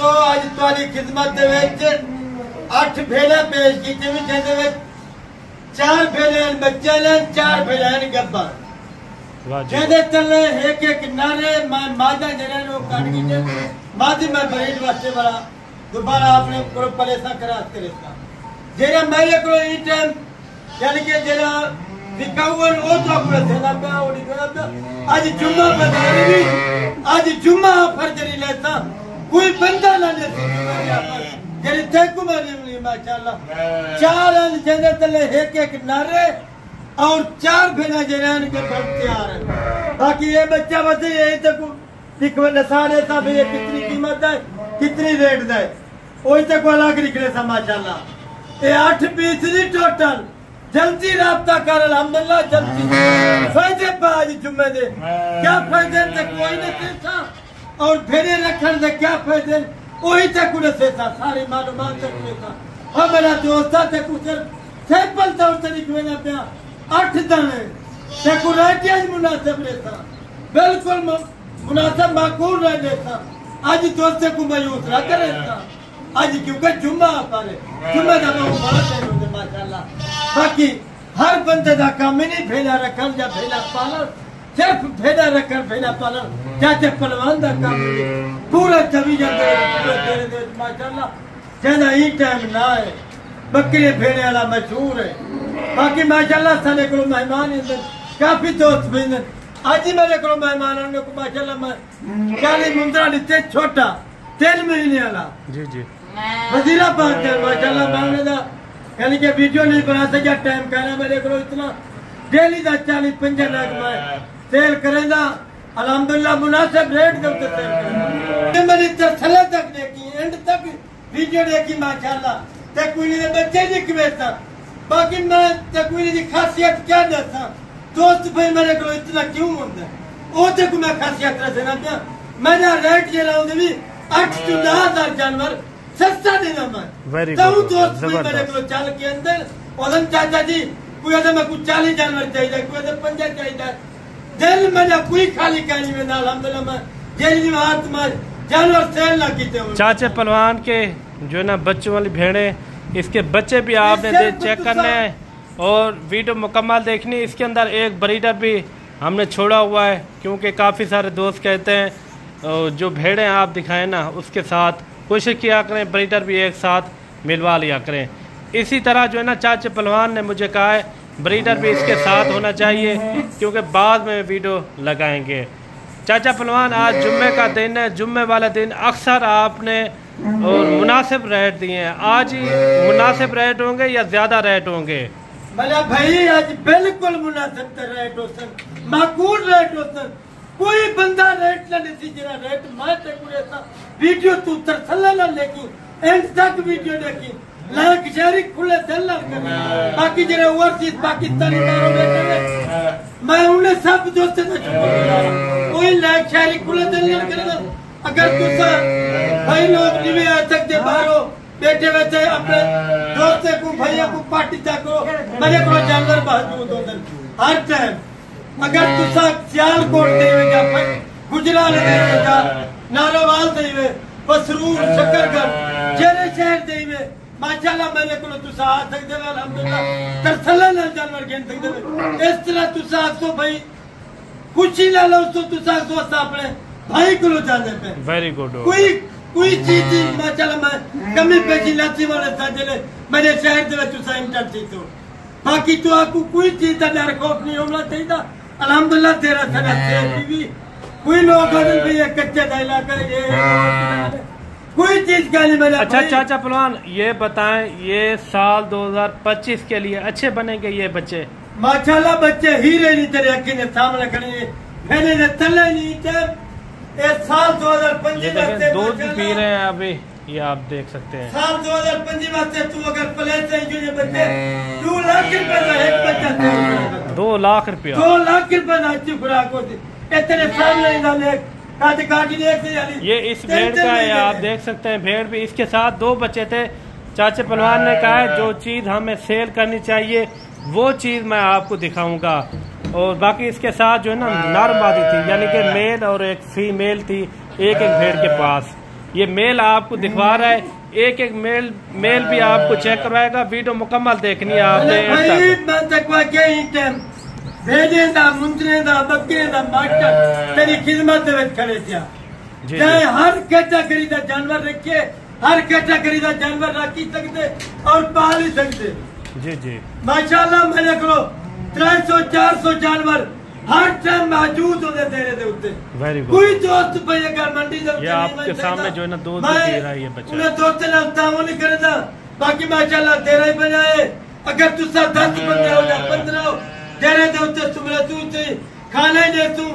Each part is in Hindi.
दोस्तों अज तुम्हारी खिदमत दे विच 8 भेड़ा पेश कीते भी जिहदे विच 4 भेड़े बच्चे ने 4 भेड़े गब्बा जिहदे तले एक एक नारे मादा जने नो काट कीते मादी मैं ब्रीड वास्ते बड़ा दोबारा आपने को परेशान करास करेगा जेरा मेरे को ई टाइम यानी कि जेरा विकावन ओ तो अपने देना पे ओडी देना पे आज जुम्मा बदली आज जुम्मा फर्जरी लेता कोई बंदा ना ले जेरी देखो मारी माशाल्लाह 4 जने तले एक एक नारे और 4 भेड़ा जनान के पर तैयार है। बाकी ये बच्चा बच्चे यही तक दिखवे नसारे सब ये कितनी कीमत है कितनी रेट है वही तक अलग निकले सा माशाल्लाह। ये 8 पीस दी टोटल जल्दी राब्ता कर अल्हम्दुलिल्लाह जल्दी फायदे पाज जुम्मे दे क्या फायदे तक कोई नहीं था और भेड़े रखने से क्या फायदे वही तक उड़े था सारी मालूमात तक था। और मेरा दोस्त था कुछ सैंपल था उसे निकले ना पे 8 दाने डेकोरेटिव मुनासिब रहता बिल्कुल मुनासिब माकूल रह लेता आज दोस्त को मायूस ना करेगा आज क्योंकि जुम्मा पर जुम्मे का बड़ा दिन होते माशाल्लाह। बाकी हर बंदे का काम ही नहीं भेड़ा रखन या भेड़ा पालन सिर्फ भेड़ा रखन भेड़ा पालन चाचे पहलवान का काम पूरा चवी जाते माशाल्लाह ज्यादा ही टाइम ना है बकरी भेड़े वाला मशहूर है। बाकी माशाल्लाह सारे को मेहमान काफी दोस्त भी आज ही मेरे को मेहमान को माशाल्लाह मैं 40 मुंदरा दिते छोटा 3 महीने वाला जी जी वजीराबाद माशाल्लाह मैं यानी कि वीडियो नहीं बना सका टाइम कहना मेरे को इतना डेली का 40-50 लाख मैं सेल करेगा अल्हम्दुलिल्लाह मुनासिब रेट दे सेल करेगा मेरी तसल्ली तक देखी एंड तक वीडियो देखी माशाल्लाह तकवीनी दे बच्चे दी कवेता बाकी मैं तकवीनी दी खासियत क्या दसा दोस्त भाई मेरे को इतना क्यों होंदा ओ ते को मैं खासियत रखना पे मेरा रेट जे लाऊंगी भी 8 से 10,000 जानवर सस्ता देना मैं तो दोस्त भाई मेरे को चल के अंदर ओदम चाचा जी कोई अदम मैं कुछ 40 जानवर चाहिए कोई अदम 50 चाहिए दिल मेरा कोई खाली कहानी में ना अल्हम्दुलिल्लाह मैं जेरी बात में जानवर सेल ना कीते चाचे पहलवान के जो ना बच्चों वाली भेड़े इसके बच्चे भी आपने चेक करने हैं और वीडियो मुकम्मल देखनी। इसके अंदर एक ब्रीडर भी हमने छोड़ा हुआ है क्योंकि काफ़ी सारे दोस्त कहते हैं जो भेड़ें आप दिखाएं ना उसके साथ कोशिश किया करें ब्रीडर भी एक साथ मिलवा लिया करें। इसी तरह जो है ना चाचे पहलवान ने मुझे कहा है ब्रीडर भी इसके साथ होना चाहिए क्योंकि बाद में वीडियो लगाएंगे। चाचा पहलवान आज जुम्मे का दिन है जुम्मे वाले दिन अक्सर आपने और मुनासिब रेट दिए हैं आज ही मुनासिब रेट होंगे या ज्यादा रेट होंगे? भला भाई आज बिल्कुल मुनासिब रेट होसन माकूल रेट होसन कोई बंदा रेट ना नहीं जरा रेट मैं ते पूरा वीडियो तू तरसला ना लेकिन एंड तक वीडियो देखी लाइक शेयर खुले दिल ना करना बाकी जरा ओवरसीज पाकिस्तानी बाहरों बैठे मैं उन्हें सब दोस्तों को कोई लाइक शेयर खुले दिल ना करना अगर तुसा भाई लोग नहीं आ सकते बाहरों बैठे बैठे अपने दोस्तों को भैया को पार्टी तक मेरे को जानवर मौजूद होते हर टाइम अगर तुसा सियालकोट देवेगा गुजरात देवेगा नारोवाल देवे बसरूर शकरगढ़ जेरे शहर देवे माशाल्लाह मेरे को तुसा आ सकते हो अल्हम्दुलिल्लाह तरसला ना जानवर गिन सकते हो इस तरह तुसा तो भाई खुशी ला लो तो तुसा दोस्त अपने भाई को जाने पे वेरी गुड कोई चीज माशाल्लाह मैं कमी पेशी लाती वाले साजले मेरे शहर दे विच तुसा इंटर थी तो बाकी तो आपको कोई चीज का डर खौफ नहीं होना चाहिए अल्हम्दुलिल्लाह तेरा सना से भी कोई लोग भी ये कच्चे का इलाका ये कोई चीज का नहीं मेरा। अच्छा चाचा पहलवान ये बताएं ये साल 2025 के लिए अच्छे बनेंगे ये बच्चे? माशाल्लाह बच्चे हीरे नहीं तेरे अखी ने सामने खड़े मैंने ने तले नहीं थे इस साल 2025 में दूध पी रहे हैं अभी ये आप देख सकते हैं साल 2025 में तू अगर प्लेन से जो ये बच्चे 2 लाख रुपए का एक बच्चा 2 लाख रुपया 2 लाख रुपए का अच्छी खुराक होती इतने सामने इधर ये इस भेड़ का है आप देख सकते हैं भेड़ भी इसके साथ 2 बच्चे थे। चाचे पहलवान ने कहा है जो चीज़ हमें सेल करनी चाहिए वो चीज़ मैं आपको दिखाऊंगा और बाकी इसके साथ जो है ना नर मादी थी यानी कि मेल और एक फीमेल थी एक भेड़ के पास ये मेल आपको दिखवा रहा है, एक एक मेल भी आपको चेक करवाएगा। वीडियो मुकम्मल देखनी है आपने। भेजे दा मुंजरे दा बकरे दा मास्टर तेरी खिदमत में खड़े थे। चाहे हर कैटेगरी का जानवर रखे, हर कैटेगरी का जानवर रखी सकते और पाल ही सकते। जी जी माशाल्लाह मेरे को 300-400 जानवर हर टाइम मौजूद होते तेरे दे उत्ते। Very good. कोई दोस्त भाई अगर मंडी से ये आपके सामने जो है ना दूध दे रहा है ये बच्चा, उन्हें दोस्त ने तामो नहीं करता। बाकी माशाल्लाह तेरा ही बनाए। अगर तुसा 10 बंदे हो या 15 हो तेरे दे उत्ते सुमरा तू ते खाने दे तू।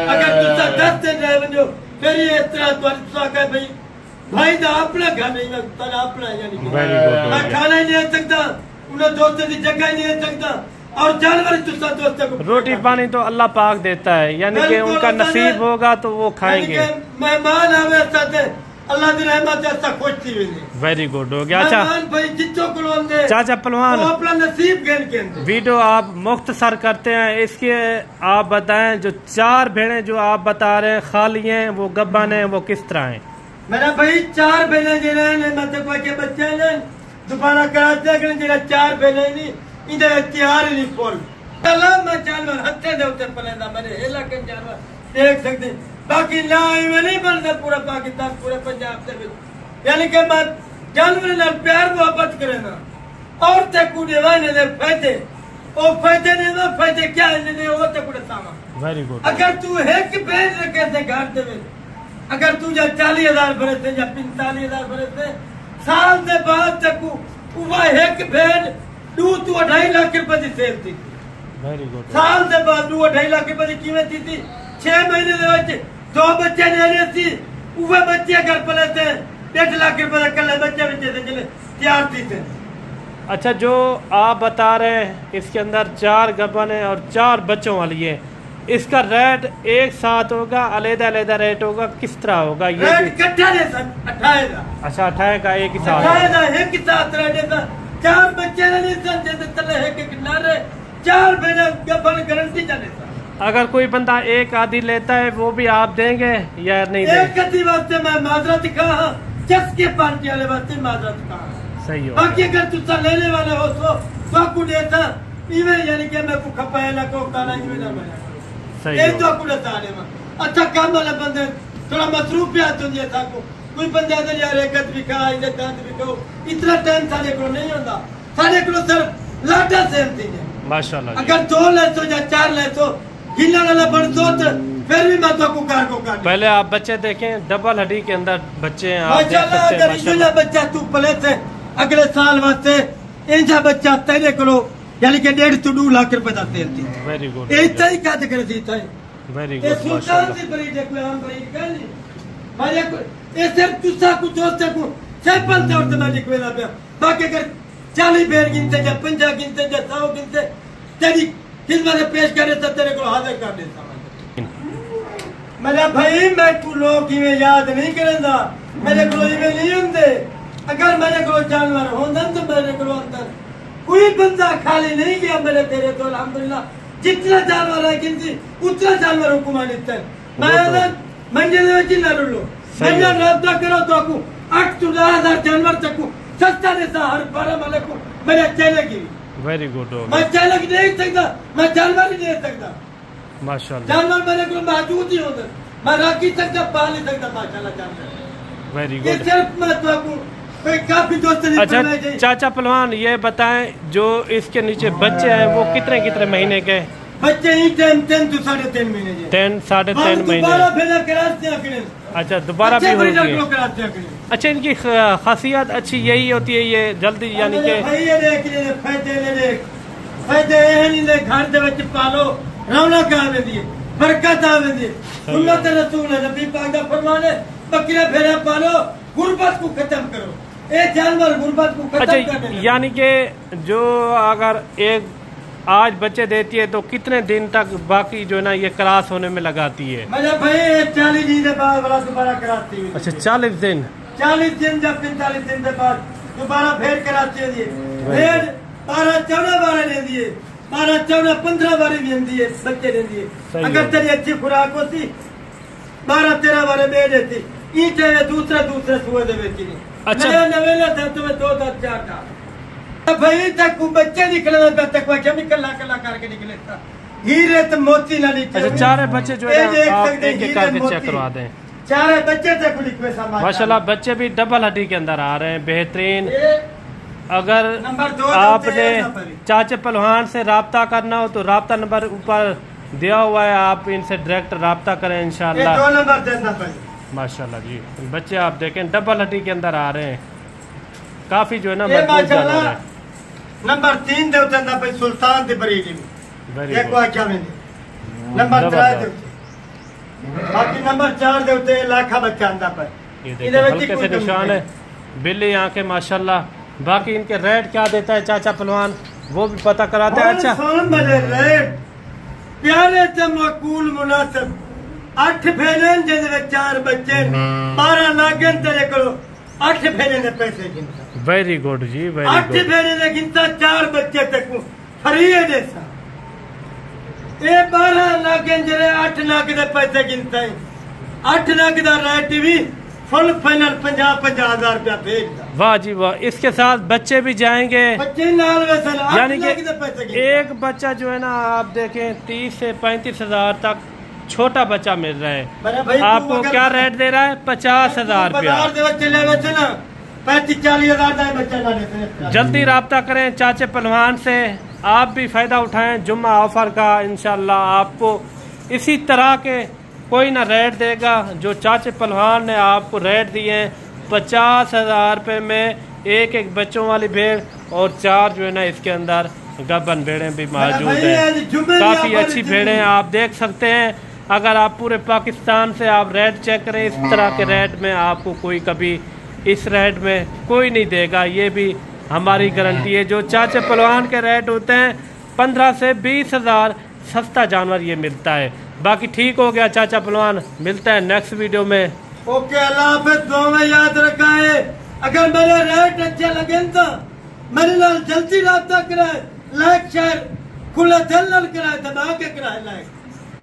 अगर तुसा 10 दिन रह बनो फिर ये इस तरह तुसा कहे भाई दा अपना घर नहीं, मैं तेरा अपना यानी कि मैं खाना ही नहीं दे सकता, उन्हें दोस्तों की जगह ही नहीं दे सकता। और जानवर तुसा दोस्तों को रोटी पानी तो अल्लाह पाक देता है, यानी कि उनका नसीब होगा तो वो खाएंगे। मेहमान आवे साथे अल्लाह की रहमत ऐसा खुश थी। वेरी गुड हो गया। चाचा पहलवान अपना नसीब के वीडियो आप मुख्तसर करते हैं, इसके आप बताएं जो 4 भेड़ें जो आप बता रहे हैं खाली हैं, वो गब्बन है, वो किस तरह है? मेरा भाई 4 भेड़ें जो मतलब बच्चे ने दोबारा कराते 4 भेड़ें नहीं इधर तैयार नहीं खोल मैं जानवर हत्थे दे उते पलेंदा मेरे हेला के जानवर देख सकते। बाकी ना में नहीं बनता पूरा पाकिस्तान पूरे पंजाब से यानी कि मैं जानवर नाल प्यार मोहब्बत करे ना और ते कुड़े वाने दे फायदे ओ फायदे ने ना फायदे क्या ने वो ते कुड़े सामा। Very good. अगर तू एक भेज रखे से घर दे अगर तू जा 40,000 भरे से या 45,000 भरे से साल के बाद तक वो एक भेज तू 2.5 लाख रुपए की सेल थी। Very good. साल के बाद 2.5 लाख रुपए की कीमत थी। 6 महीने दे 2 बच्चे ले सी उवे बच्चे घर पले थे 1.5 लाख रुपए का कल बच्चे बच्चे थे चले तैयार थे। अच्छा जो आप बता रहे हैं इसके अंदर 4 गब्बन है और 4 बच्चों वाली है, इसका रेट एक साथ होगा अलग-अलग रेट होगा, किस तरह होगा? ये रेट इकट्ठा है सर 28 का। अच्छा 28 का एक ही साथ 28 एक ही साथ रेट है। 4 बच्चे नहीं सन तले है के किनारे 4 महीने गब्बन गारंटी जाने सर। अगर कोई बंदा एक आधी लेता है वो भी आप देंगे या नहीं देंगे? एक आधी वास्ते मैं माजरत कहा, चस्के पार्टी वाले वास्ते माजरत कहा। सही हो। बाकी अगर तुझसे लेने वाले हो तो आपको देता इवे यानी कि मैं को खपाया ना को काला इवे ना मैं सही ये तो आपको देता है। अच्छा काम वाला बंदे थोड़ा मसरूफ भी आते हैं था को कोई बंदे आते यार एक भी खा इधर दांत भी खाओ इतना टाइम सारे को नहीं होता। सारे को सिर्फ लाटा सेम थी माशाल्लाह। अगर 2 ले तो या 4 ले तो हिलने वाला बढ़ तो फिर भी मैं तो को कार को काट। पहले आप बच्चे देखें, डबल हड्डी के अंदर बच्चे हैं, आप देख माशाल्लाह। सकते हैं अगर इतना बच्चा तू पले थे अगले साल वास्ते इंजा बच्चा तेरे को यानी कि 1.5 से 2 लाख रुपए दाते थी। Very good. इतना ही काट कर दी था। वेरी ये गुड सुल्तान से बड़ी देखो हम बड़ी कर ली मारे को ये सिर्फ तुसा को दोस्त को सैंपल तौर पे मैं लिखवेला पे। बाकी अगर 40 बेर गिनते या 50 गिनते या 100 गिनते तेरी खिदमत पेश करे तो तेरे को हाजिर कर देता मेरा भाई। मैं तू लोग इवें याद नहीं करेंदा, मेरे को इवें नहीं होंदे। अगर मेरे को जानवर होंदा तो मेरे को अंदर कोई बंदा खाली नहीं गया मेरे तेरे तो अल्हम्दुलिल्लाह जितना जानवर है गिनती उतना जानवर हुकुम देते मैं मंजिल में ना रुलो मैं रब्ता करो तो को 8 से 10,000 जानवर तक सस्ता देता हर 12 वाले को मेरे चलेगी। Very good. मैं चैनल की दे सकता, मैं जानवर नहीं दे सकता माशाल्लाह। जानवर मेरे को मौजूद ही होता, मैं रख ही सकता पाल ही सकता माशाल्लाह जानवर। वेरी ये गुड। सिर्फ मैं तो आपको काफी दोस्त ने अच्छा चाचा पहलवान ये बताएं जो इसके नीचे बच्चे हैं वो कितने कितने महीने के? बच्चे ही 3 से 3.5 महीने 3 साढ़े 3 महीने। अच्छा दोबारा भी हो गए। अच्छा इनकी खासियत अच्छी यही होती है ये जल्दी यानी कि घर दे पालो रौनक आवेंदी बरकत आवेंदी सुन्नत रसूल है नबी पाक दा फरमान है बकरे भेड़े पालो गुर्बत को खत्म करो। ये जानवर गुर्बत को खत्म अच्छा यानी कि जो अगर एक आज बच्चे देती है तो कितने दिन तक बाकी जो है ना ये क्रॉस होने में लगाती है? मतलब भाई 40 दिन के बाद वाला दोबारा कराती है। अच्छा 40 दिन 40 दिन जब 45 दिन के बाद दोबारा भेड़ कराती है। भेड़ 12-14 देती है 12-14-15 बारी भी देती है बच्चे देती है। अगर तेरी अच्छी खुराक होती 12-13 बार दे देती ईटे दूसरे सूए दे विच नहीं। अच्छा। नवे तुम्हें 2 10 4 भाई तक बच्चे निकले तक कला करके निकले था। हीरे तो मोती ना निकले। अच्छा, 4 बच्चे जो है आप एक करके चेक करवा दें। 4 बच्चे तक लिखे माशाल्लाह। बच्चे भी डबल हड्डी के अंदर आ रहे हैं, बेहतरीन। अगर नंबर 2 आपने चाचे पहलवान से राब्ता करना हो तो राब्ता नंबर ऊपर दिया हुआ है, आप इनसे डायरेक्ट राब्ता करें इंशाल्लाह। 2 नंबर देना पड़ेगा। माशाल्लाह जी, बच्चे आप देखें डबल हड्डी के अंदर आ रहे हैं, काफी जो है ना मजबूत जानवर है। नंबर 3 दे उतना पे सुल्तान दी बरेली में एक वाक्या में नंबर 3 दे बाकी नंबर 4 दे उते लाखा बच्चा अंदा पर ये देखो हल्के से निशान है, बिल्ली आंखें माशाल्लाह। बाकी इनके रेट क्या देता है चाचा पहलवान वो भी पता कराते हैं। अच्छा रेट प्यारे ते माकूल मुनासिब 8 फेरे जिहदे 4 बच्चे 12 नागन तेरे को 8 फेरे दे पैसे गिनता। वेरी गुड जी, वेरी गुड। 8 फेरे दे गिनता 4 बच्चे तक फ्री है जैसा ये 12 नागन जिहदे 8 नाग दे पैसे गिनता है। 8 नाग दा रेट भी फुल फाइनल 50,000 रुपया भेजता। वाह जी वाह। इसके साथ बच्चे भी जाएंगे, बच्चे नाल वैसे यानी कि एक बच्चा जो है ना आप देखें 30 से 35,000 तक छोटा बच्चा मिल रहा है। आपको क्या रेट दे रहा है? 50,000 रुपया। 35-40,000 जल्दी राब्ता करें चाचे पहलवान से, आप भी फायदा उठाएं जुम्मा ऑफर का। इंशाल्लाह आपको इसी तरह के कोई ना रेट देगा जो चाचे पहलवान ने आपको रेट दिए हैं। 50,000 रुपये में एक बच्चों वाली भेड़ और 4 जो है ना इसके अंदर गबन भेड़ें भी मौजूद हैं। काफ़ी अच्छी भेड़ें आप देख सकते हैं। अगर आप पूरे पाकिस्तान से आप रेट चेक करें, इस तरह के रेट में आपको कोई कभी इस रेट में कोई नहीं देगा, ये भी हमारी गारंटी है। जो चाचे पहलवान के रेट होते हैं 15 से 20,000 सस्ता जानवर ये मिलता है। बाकी ठीक हो गया चाचा पहलवान, मिलता है नेक्स्ट वीडियो में। ओके, अल्लाह हाफिज़। दुआ में याद रखा है अगर मेरे रेट अच्छे लगे तो मेरे नाल जल्दी राब्ता कराए, लाइक शेयर खुला दिल नाल कराए, दबा के कराए लाइक।